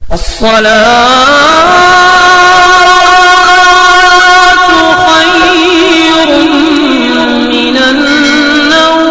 الصلاة خير من النوم.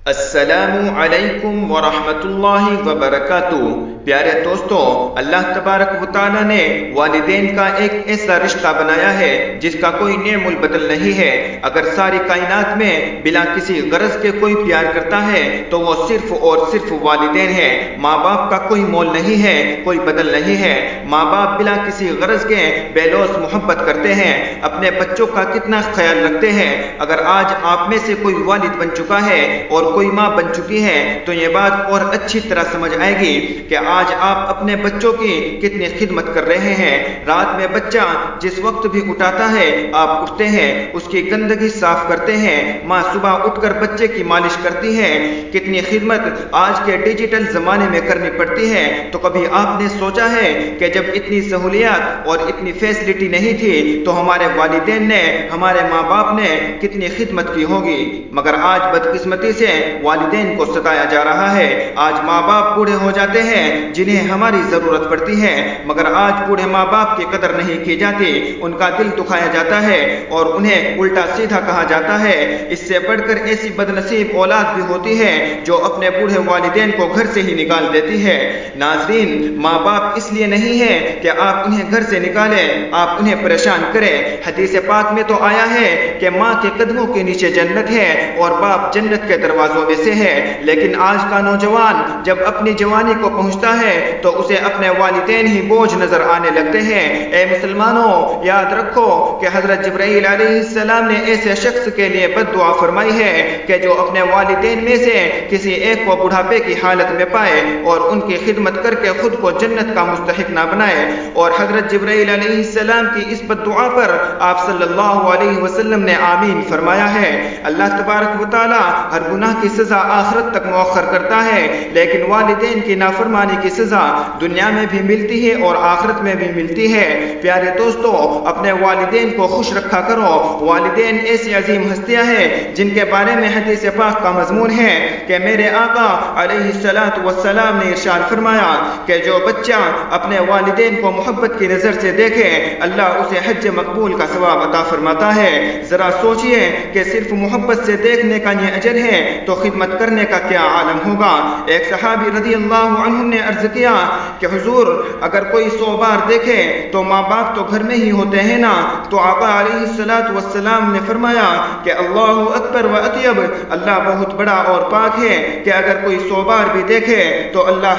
السلام علیکم ورحمۃ اللہ وبرکاتہ۔ پیارے دوستو، اللہ تبارک و تعالیٰ نے والدین کا ایک ایسا رشتہ بنایا ہے جس کا کوئی نعم البدل نہیں ہے۔ اگر ساری کائنات میں بلا کسی غرض کے کوئی پیار کرتا ہے تو وہ صرف اور صرف والدین ہے۔ ماں باپ کا کوئی مول نہیں ہے، کوئی بدل نہیں ہے۔ ماں باپ بلا کسی غرض کے بے لوث محبت کرتے ہیں، اپنے بچوں کا کتنا خیال رکھتے ہیں۔ اگر آج آپ میں سے کوئی والد بن چکا ہے اور کوئی ماں بن چکی ہے تو یہ بات اور اچھی طرح سمجھ آئے گی کہ آج آپ اپنے بچوں کی کتنی خدمت کر رہے ہیں۔ رات میں بچہ جس وقت بھی اٹھاتا ہے آپ اٹھتے ہیں، اس کی گندگی صاف کرتے ہیں۔ ماں صبح اٹھ کر بچے کی مالش کرتی ہے۔ کتنی خدمت آج کے ڈیجیٹل زمانے میں کرنی پڑتی ہے۔ تو کبھی آپ نے سوچا ہے کہ جب اتنی سہولیات اور اتنی فیسلٹی نہیں تھی تو ہمارے والدین نے، ہمارے ماں باپ نے کتنی خدمت کی ہوگی؟ مگر آج بدقسمتی سے والدین کو ستایا جا رہا ہے۔ آج ماں باپ بوڑھے ہو جاتے ہیں جنہیں ہماری ضرورت پڑتی ہے، مگر آج بوڑھے ماں باپ کی قدر نہیں کی جاتی، ان کا دل دکھایا جاتا ہے اور انہیں الٹا سیدھا کہا جاتا ہے۔ اس سے بڑھ کر ایسی بدنصیب اولاد بھی ہوتی ہے جو اپنے بوڑھے والدین کو گھر سے ہی نکال دیتی ہے۔ ناظرین، ماں باپ اس لیے نہیں ہے کہ آپ انہیں گھر سے نکالیں، آپ انہیں پریشان کریں۔ حدیث پاک میں تو آیا ہے کہ ماں کے قدموں کے نیچے جنت ہے اور باپ جنت کے دروازوں میں سے ہے۔ لیکن آج کا نوجوان جب اپنی جوانی کو پہنچتا ہے تو اسے اپنے والدین ہی بوجھ نظر آنے لگتے ہیں۔ اے مسلمانوں، یاد رکھو کہ حضرت جبرائیل علیہ السلام نے ایسے شخص کے لیے بد دعا فرمائی ہے کہ جو اپنے والدین میں سے کسی ایک کو بڑھاپے کی حالت میں پائے اور ان کی خدمت کر کے خود کو جنت کا مستحق نہ بنائے۔ اور حضرت جبرائیل علیہ السلام کی اس بد دعا پر آپ صلی اللہ علیہ وسلم نے آمین فرمایا ہے۔ اللہ تبارک و تعالی ہر گناہ کی سزا آخرت تک مؤخر کرتا ہے، لیکن والدین کی نافرمانی کی سزا دنیا میں بھی ملتی ہے اور آخرت میں بھی ملتی ہے۔ پیارے دوستو، اپنے والدین کو خوش رکھا کرو۔ والدین ایسی عظیم ہستیاں ہیں جن کے بارے میں حدیث پاک کا مضمون ہے کہ میرے آقا علیہ السلام نے ارشاد فرمایا کہ جو بچہ اپنے والدین کو محبت کی نظر سے دیکھے اللہ اسے حج مقبول کا ثواب عطا فرماتا ہے۔ ذرا سوچئے کہ صرف محبت سے دیکھنے کا یہ اجر ہے تو خدمت کرنے کا کیا عالم ہوگا۔ ایک صحابی رضی اللہ عنہ نے عرض کیا کہ حضور، اگر کوئی 100 بار دیکھے تو ماں باپ تو گھر میں ہی ہوتے ہیں نا؟ تو آقا علیہ السلام نے فرمایا کہ اللہ اکبر و اطیب، اللہ بہت بڑا اور پاک ہے کہ اگر کوئی 100 بار بھی دیکھے تو اللہ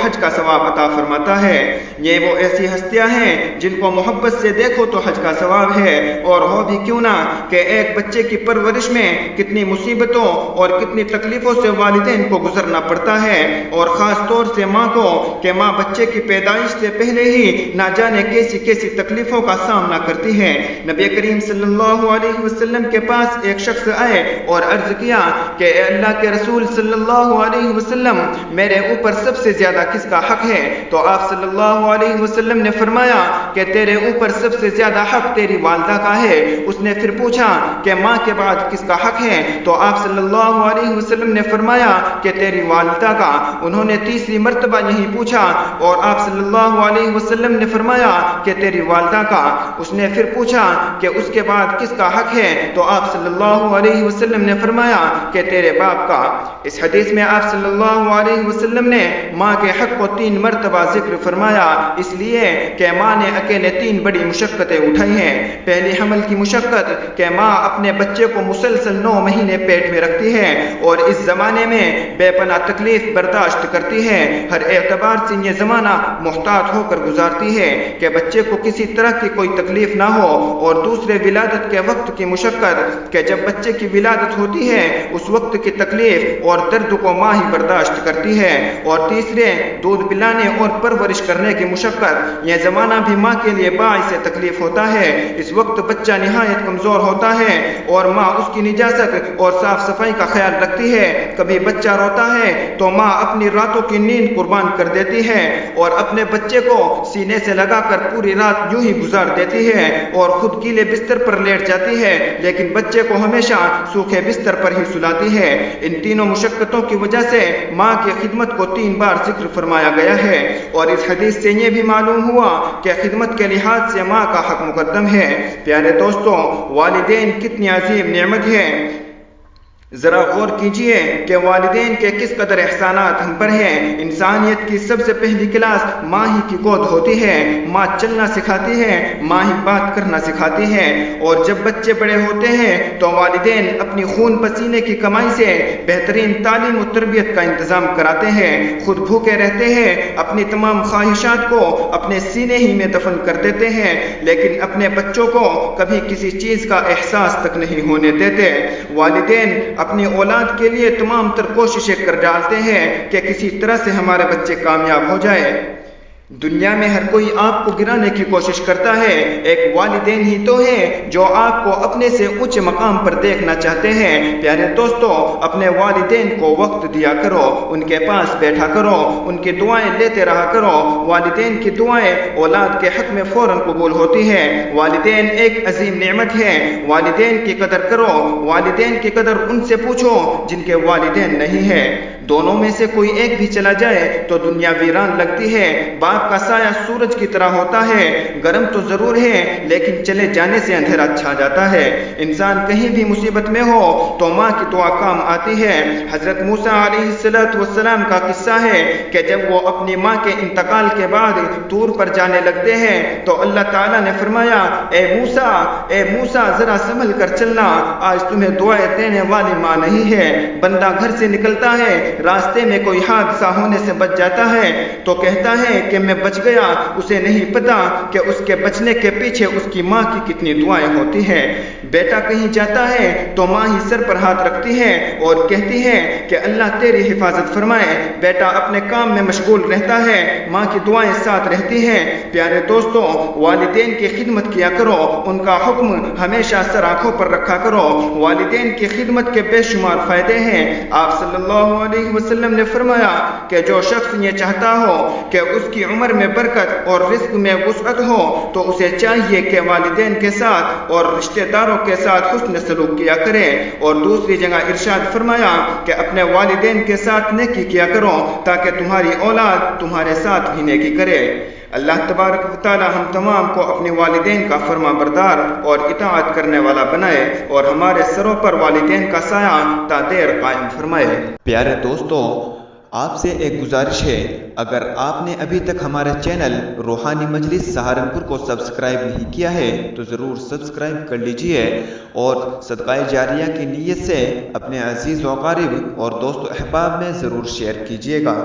حج کا ثواب عطا فرماتا ہے۔ یہ وہ ایسی ہستیاں ہیں جن کو محبت سے دیکھو تو حج کا ثواب ہے۔ اور ہو بھی کیوں نہ کہ ایک بچے کی پرورش میں کتنی مصیبتوں اور کتنی تکلیفوں سے والدین کو گزرنا پڑتا ہے، اور خاص طور سے ماں کو، کہ ماں بچے کی پیدائش سے پہلے ہی نہ جانے کیسی کیسی تکلیفوں کا سامنا کرتی ہے۔ نبی کریم صلی اللہ علیہ وسلم کے پاس ایک شخص آئے اور عرض کیا کہ اے اللہ کے رسول صلی اللہ علیہ وسلم، میرے اوپر سب سے زیادہ کس کا حق ہے؟ تو آپ صلی اللہ علیہ وسلم نے فرمایا کہ تیرے اوپر سب سے زیادہ حق تیری والدہ کا ہے۔ اس نے پھر پوچھا کہ ماں کے بعد کس کا حق ہے؟ تو آپ صلی اللہ علیہ وسلم نے فرمایا کہ تیری والدہ کا۔ انہوں نے تیسری مرتبہ یہی پوچھا اور آپ صلی اللہ علیہ وسلم نے فرمایا کہ تیری والدہ کا۔ اس نے پھر پوچھا کہ اس کے بعد کس کا حق ہے؟ تو آپ صلی اللہ علیہ وسلم نے فرمایا کہ تیرے باپ کا۔ اس حدیث میں آپ صلی اللہ علیہ وسلم نے ماں کے حق کو 3 مرتبہ ذکر فرمایا، اس لیے کہ ماں نے اکیلے 3 بڑی مشقتیں اٹھائی ہیں۔ پہلی حمل کی مشقت کہ ماں اپنے بچے کو مسلسل 9 مہینے پیٹ میں رکھتی ہے اور اس زمانے میں بے پناہ تکلیف برداشت کرتی ہے۔ ہر اعتبار سے یہ زمانہ محتاط ہو کر گزارتی ہے کہ بچے کو کسی طرح کی کوئی تکلیف نہ ہو، اور دوسرے ولادت کے وقت کی مشقت کہ جب بچے کی ولادت ہوتی ہے اس وقت کی تکلیف اور درد کو ماں ہی برداشت کرتی ہے، اور تیسرے دودھ پلانے اور پرورش کرنے کی مشقت، یہ زمانہ بھی ماں کے لیے باعث تکلیف ہوتا ہے۔ اس وقت بچہ نہایت کمزور ہوتا ہے اور ماں اس کی نجاست اور صاف صفائی کا خیال رکھتی ہے، کبھی بچہ روتا ہے تو ماں اپنی راتوں کی نیند قربان کر دیتی ہے اور اپنے بچے کو سینے سے لگا کر پوری رات یوں ہی گزار دیتی ہے اور خود گیلے بستر پر لیٹ جاتی ہے، لیکن بچے کو ہمیشہ سوکھے بستر پر ہی سلاتی ہے۔ ان تینوں مشقتوں کی وجہ سے ماں کی خدمت کو 3 بار ذکر فرمایا گیا ہے، اور اس حدیث سے یہ بھی معلوم ہوا کہ خدمت کے لحاظ سے ماں کا حق مقدم ہے۔ پیارے دوستوں، والدین کتنی عظیم نعمت ہے، ذرا غور کیجئے کہ والدین کے کس قدر احسانات ہم پر ہیں۔ انسانیت کی سب سے پہلی کلاس ماں ہی کی گود ہوتی ہے۔ ماں چلنا سکھاتی ہے، ماں ہی بات کرنا سکھاتی ہے، اور جب بچے بڑے ہوتے ہیں تو والدین اپنی خون پسینے کی کمائی سے بہترین تعلیم و تربیت کا انتظام کراتے ہیں، خود بھوکے رہتے ہیں، اپنی تمام خواہشات کو اپنے سینے ہی میں دفن کر دیتے ہیں، لیکن اپنے بچوں کو کبھی کسی چیز کا احساس تک نہیں ہونے دیتے۔ والدین اپنی اولاد کے لیے تمام تر کوششیں کر ڈالتے ہیں کہ کسی طرح سے ہمارے بچے کامیاب ہو جائے۔ دنیا میں ہر کوئی آپ کو گرانے کی کوشش کرتا ہے، ایک والدین ہی تو ہیں جو آپ کو اپنے سے اونچے مقام پر دیکھنا چاہتے ہیں۔ پیارے دوستو، اپنے والدین کو وقت دیا کرو، ان کے پاس بیٹھا کرو، ان کی دعائیں لیتے رہا کرو۔ والدین کی دعائیں اولاد کے حق میں فوراً قبول ہوتی ہیں۔ والدین ایک عظیم نعمت ہے، والدین کی قدر کرو، والدین کی قدر ان سے پوچھو جن کے والدین نہیں ہیں۔ دونوں میں سے کوئی ایک بھی چلا جائے تو دنیا ویران لگتی ہے۔ باپ کا سایہ سورج کی طرح ہوتا ہے، گرم تو ضرور ہے لیکن چلے جانے سے اندھیرا چھا جاتا ہے۔ انسان کہیں بھی مصیبت میں ہو تو ماں کی دعا کام آتی ہے۔ حضرت موسیٰ علیہ السلام کا قصہ ہے کہ جب وہ اپنی ماں کے انتقال کے بعد طور پر جانے لگتے ہیں تو اللہ تعالیٰ نے فرمایا، اے موسیٰ ذرا سنبھل کر چلنا، آج تمہیں دعائیں دینے والی ماں نہیں ہے۔ بندہ گھر سے نکلتا ہے، راستے میں کوئی حادثہ ہونے سے بچ جاتا ہے تو کہتا ہے کہ میں بچ گیا، اسے نہیں پتا کہ اس کے بچنے کے پیچھے اس کی ماں کی کتنی دعائیں ہوتی ہیں۔ بیٹا کہیں جاتا ہے تو ماں ہی سر پر ہاتھ رکھتی ہے اور کہتی ہے کہ اللہ تیری حفاظت فرمائے۔ بیٹا اپنے کام میں مشغول رہتا ہے، ماں کی دعائیں ساتھ رہتی ہیں۔ پیارے دوستو، والدین کی خدمت کیا کرو، ان کا حکم ہمیشہ سر آنکھوں پر رکھا کرو۔ والدین کی خدمت کے بے شمار فائدے ہیں۔ آپ صلی اللہ علیہ وسلم نے فرمایا کہ جو شخص یہ چاہتا ہو کہ اس کی عمر میں برکت اور رزق میں وسعت ہو تو اسے چاہیے کہ والدین کے ساتھ اور رشتہ داروں کے ساتھ حسن سلوک کیا کرے، اور دوسری جگہ ارشاد فرمایا کہ اپنے والدین کے ساتھ نیکی کیا کرو تاکہ تمہاری اولاد تمہارے ساتھ بھی نیکی کرے۔ اللہ تبارک و تعالی ہم تمام کو اپنے والدین کا فرما بردار اور اطاعت کرنے والا بنائے اور ہمارے سروں پر والدین کا سایہ تا دیر قائم فرمائے۔ پیارے دوستو، آپ سے ایک گزارش ہے، اگر آپ نے ابھی تک ہمارے چینل روحانی مجلس سہارنپور کو سبسکرائب نہیں کیا ہے تو ضرور سبسکرائب کر لیجئے اور صدقہ جاریہ کی نیت سے اپنے عزیز و اقارب اور دوست و احباب میں ضرور شیئر کیجئے گا۔